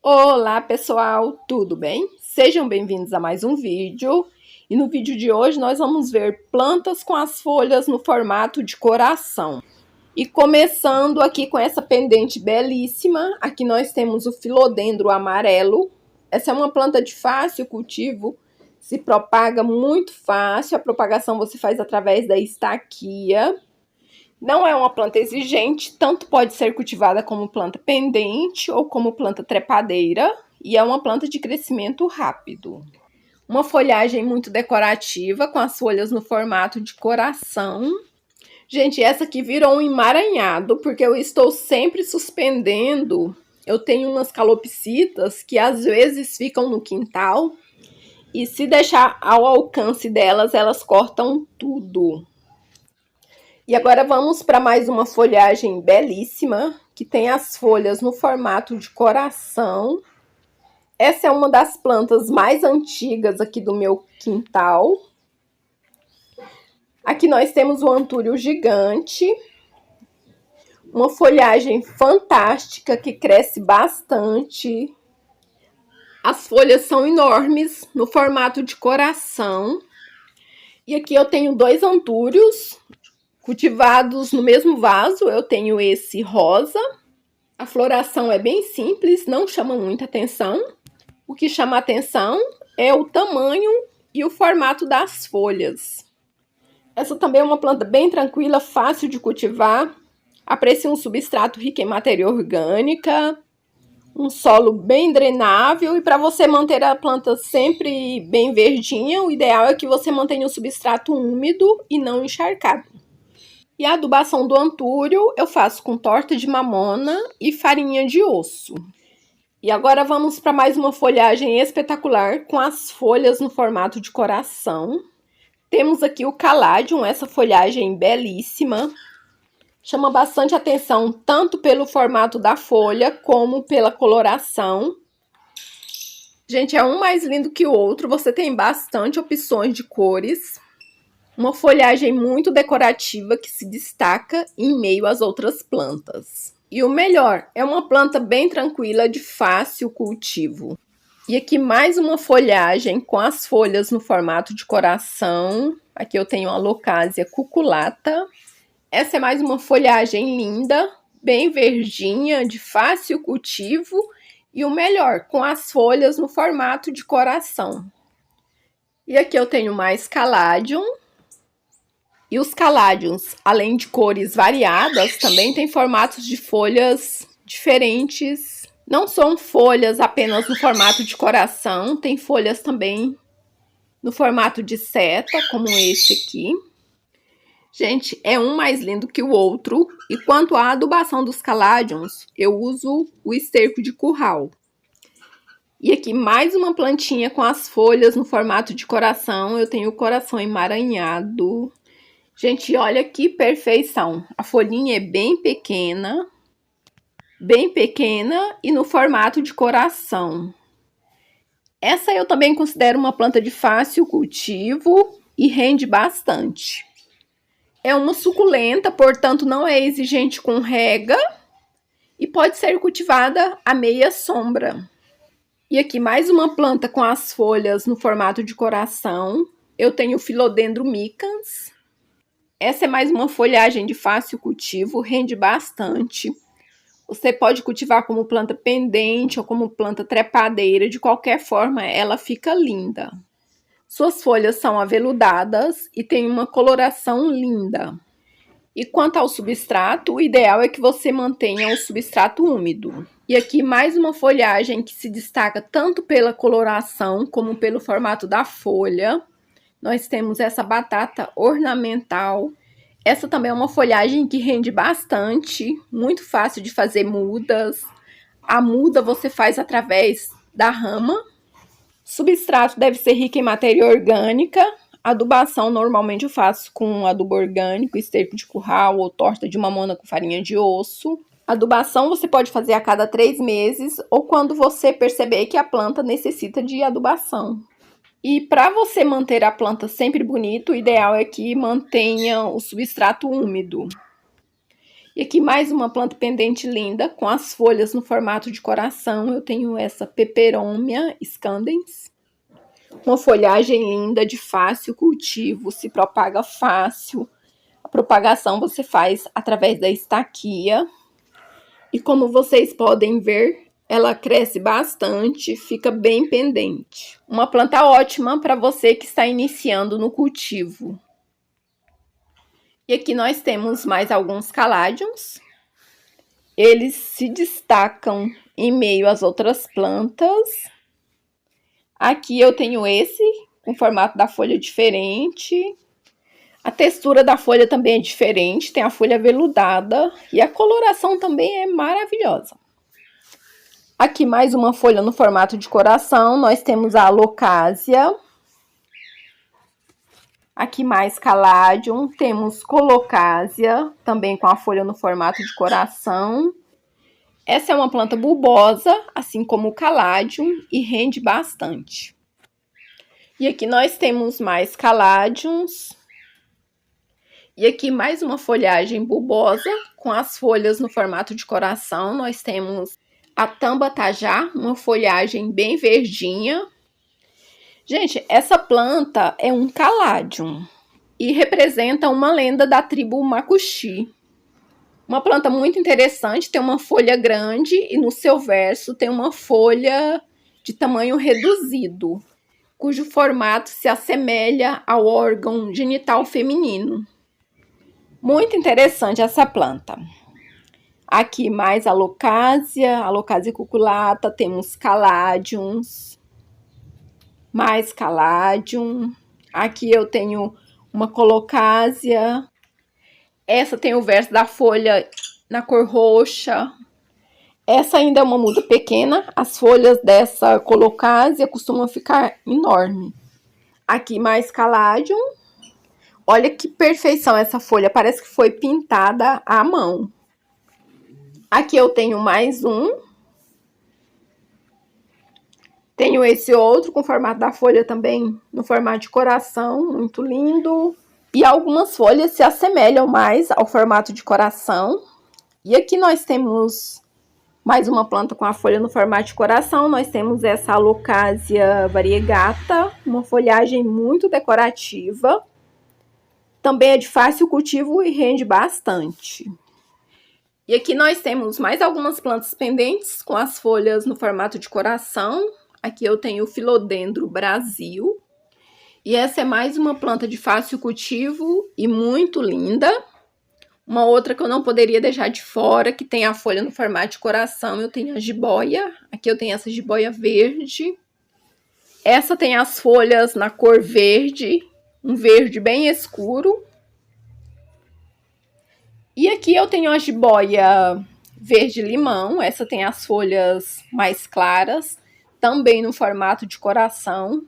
Olá pessoal, tudo bem? Sejam bem-vindos a mais um vídeo. E no vídeo de hoje nós vamos ver plantas com as folhas no formato de coração. E começando aqui com essa pendente belíssima, aqui nós temos o filodendro amarelo. Essa é uma planta de fácil cultivo, se propaga muito fácil, a propagação você faz através da estaquia. Não é uma planta exigente, tanto pode ser cultivada como planta pendente ou como planta trepadeira, e é uma planta de crescimento rápido. Uma folhagem muito decorativa, com as folhas no formato de coração. Gente, essa aqui virou um emaranhado, porque eu estou sempre suspendendo. Eu tenho umas calopsitas que às vezes ficam no quintal, e se deixar ao alcance delas, elas cortam tudo. E agora vamos para mais uma folhagem belíssima, que tem as folhas no formato de coração. Essa é uma das plantas mais antigas aqui do meu quintal. Aqui nós temos o antúrio gigante, uma folhagem fantástica que cresce bastante. As folhas são enormes, no formato de coração. E aqui eu tenho dois antúrios cultivados no mesmo vaso. Eu tenho esse rosa. A floração é bem simples, não chama muita atenção. O que chama atenção é o tamanho e o formato das folhas. Essa também é uma planta bem tranquila, fácil de cultivar. Aprecia um substrato rico em matéria orgânica, um solo bem drenável. E para você manter a planta sempre bem verdinha, o ideal é que você mantenha o substrato úmido e não encharcado. E a adubação do antúrio eu faço com torta de mamona e farinha de osso. E agora vamos para mais uma folhagem espetacular com as folhas no formato de coração. Temos aqui o caladium, essa folhagem belíssima. Chama bastante atenção tanto pelo formato da folha como pela coloração. Gente, é um mais lindo que o outro, você tem bastante opções de cores. Uma folhagem muito decorativa que se destaca em meio às outras plantas. E o melhor, é uma planta bem tranquila, de fácil cultivo. E aqui mais uma folhagem com as folhas no formato de coração. Aqui eu tenho a Locásia cuculata. Essa é mais uma folhagem linda, bem verdinha, de fácil cultivo. E o melhor, com as folhas no formato de coração. E aqui eu tenho mais caladium. E os caladiums, além de cores variadas, também têm formatos de folhas diferentes. Não são folhas apenas no formato de coração, tem folhas também no formato de seta, como esse aqui. Gente, é um mais lindo que o outro. E quanto à adubação dos caladiums, eu uso o esterco de curral. E aqui mais uma plantinha com as folhas no formato de coração. Eu tenho o coração emaranhado. Gente, olha que perfeição. A folhinha é bem pequena e no formato de coração. Essa eu também considero uma planta de fácil cultivo e rende bastante. É uma suculenta, portanto não é exigente com rega e pode ser cultivada à meia sombra. E aqui mais uma planta com as folhas no formato de coração. Eu tenho o Philodendron micans. Essa é mais uma folhagem de fácil cultivo, rende bastante. Você pode cultivar como planta pendente ou como planta trepadeira, de qualquer forma ela fica linda. Suas folhas são aveludadas e tem uma coloração linda. E quanto ao substrato, o ideal é que você mantenha o substrato úmido. E aqui mais uma folhagem que se destaca tanto pela coloração como pelo formato da folha. Nós temos essa batata ornamental. Essa também é uma folhagem que rende bastante, muito fácil de fazer mudas. A muda você faz através da rama. Substrato deve ser rico em matéria orgânica. Adubação normalmente eu faço com adubo orgânico, esterco de curral ou torta de mamona com farinha de osso. Adubação você pode fazer a cada 3 meses ou quando você perceber que a planta necessita de adubação. E para você manter a planta sempre bonita, o ideal é que mantenha o substrato úmido. E aqui mais uma planta pendente linda, com as folhas no formato de coração. Eu tenho essa Peperomia scandens. Uma folhagem linda, de fácil cultivo, se propaga fácil. A propagação você faz através da estaquia. E como vocês podem ver, ela cresce bastante, fica bem pendente. Uma planta ótima para você que está iniciando no cultivo. E aqui nós temos mais alguns caladiums. Eles se destacam em meio às outras plantas. Aqui eu tenho esse, com formato da folha diferente. A textura da folha também é diferente, tem a folha veludada e a coloração também é maravilhosa. Aqui mais uma folha no formato de coração, nós temos a Alocasia. Aqui mais Caladium, temos Colocasia, também com a folha no formato de coração. Essa é uma planta bulbosa, assim como o Caladium, e rende bastante. E aqui nós temos mais Caladiums. E aqui mais uma folhagem bulbosa, com as folhas no formato de coração. Nós temos a Tambatajá, uma folhagem bem verdinha. Gente, essa planta é um caladium e representa uma lenda da tribo Macuxi. Uma planta muito interessante, tem uma folha grande e no seu verso tem uma folha de tamanho reduzido, cujo formato se assemelha ao órgão genital feminino. Muito interessante essa planta. Aqui mais Alocasia cuculata, temos caladiums. Mais caladium. Aqui eu tenho uma Colocasia. Essa tem o verso da folha na cor roxa. Essa ainda é uma muda pequena. As folhas dessa Colocasia costumam ficar enorme. Aqui mais caladium. Olha que perfeição essa folha. Parece que foi pintada à mão. Aqui eu tenho mais um. Tenho esse outro com formato da folha também no formato de coração, muito lindo. E algumas folhas se assemelham mais ao formato de coração. E aqui nós temos mais uma planta com a folha no formato de coração. Nós temos essa Alocasia variegata, uma folhagem muito decorativa. Também é de fácil cultivo e rende bastante. E aqui nós temos mais algumas plantas pendentes com as folhas no formato de coração. Aqui eu tenho o Philodendron Brasil. E essa é mais uma planta de fácil cultivo e muito linda. Uma outra que eu não poderia deixar de fora, que tem a folha no formato de coração, eu tenho a jiboia. Aqui eu tenho essa jiboia verde. Essa tem as folhas na cor verde, um verde bem escuro. E aqui eu tenho a jiboia verde-limão. Essa tem as folhas mais claras, também no formato de coração.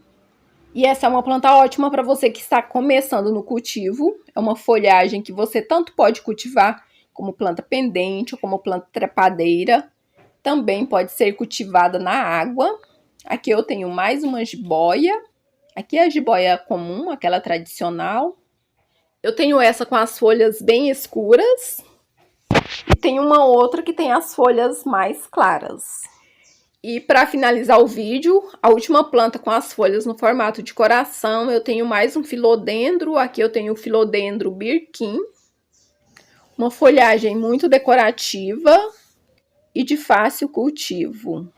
E essa é uma planta ótima para você que está começando no cultivo. É uma folhagem que você tanto pode cultivar como planta pendente ou como planta trepadeira. Também pode ser cultivada na água. Aqui eu tenho mais uma jiboia. Aqui é a jiboia comum, aquela tradicional. Eu tenho essa com as folhas bem escuras. E tem uma outra que tem as folhas mais claras. E para finalizar o vídeo, a última planta com as folhas no formato de coração, eu tenho mais um Philodendron. Aqui eu tenho o Philodendron Birkin. Uma folhagem muito decorativa e de fácil cultivo.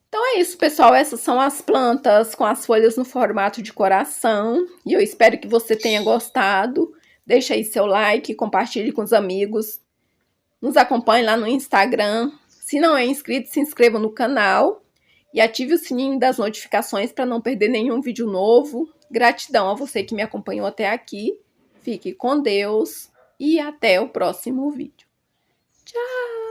Então é isso, pessoal. Essas são as plantas com as folhas no formato de coração. E eu espero que você tenha gostado. Deixa aí seu like, compartilhe com os amigos. Nos acompanhe lá no Instagram. Se não é inscrito, se inscreva no canal e ative o sininho das notificações para não perder nenhum vídeo novo. Gratidão a você que me acompanhou até aqui. Fique com Deus e até o próximo vídeo. Tchau!